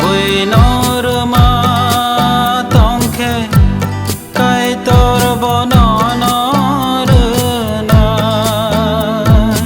Buinorma tongke kai tor bononor nai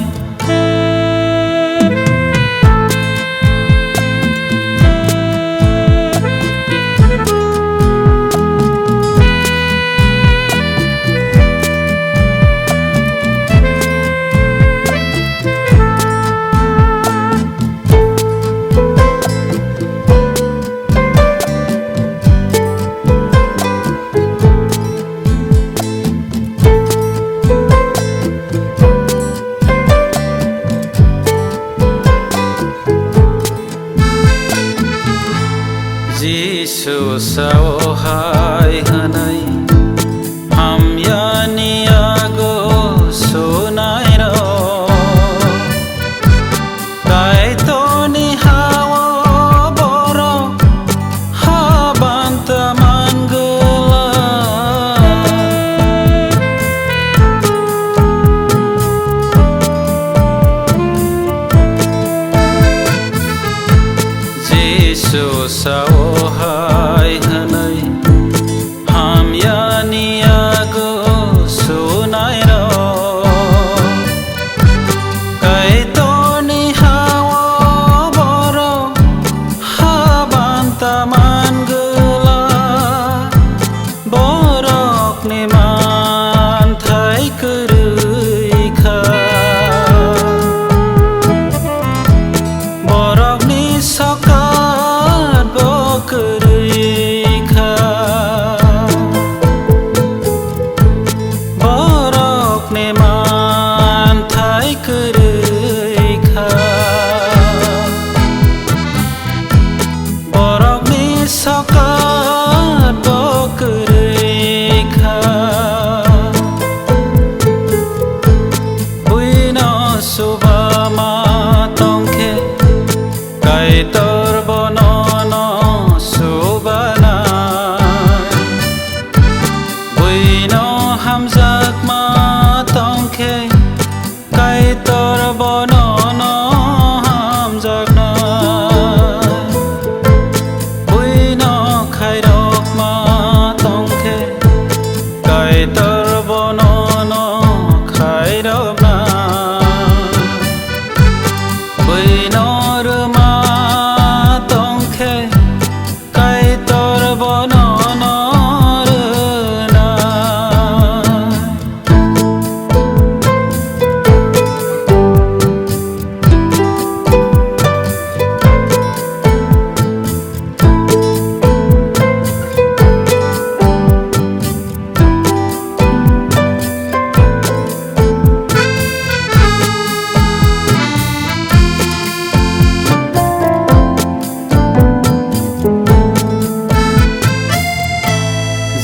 Jisu sawhai hanai hamyani ago sunai ro kai toni hawa boro habanta mangala Jisu sawhai hanai hamyani ago sunai ro kai toni hawa boro habanta mangala borok ni man thai kurui kha borok ni soka borok ne man thai kurui kha borok ni sokat bokurui kha buino subama tongke kai tor bonono subana buino hamzak ma tongke kai tor bonono hamzak na buino khairok ma tongke kai tor bonono khairok na buino ruma tongke kai tor bonono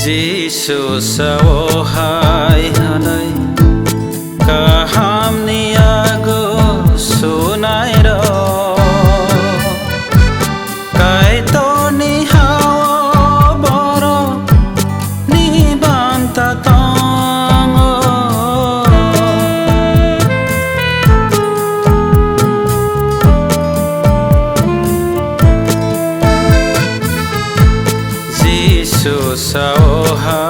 Jisu sawhai hanai kaham ni ago sunai ro kai toni hawa boro ni banta tongo Jisu sawhai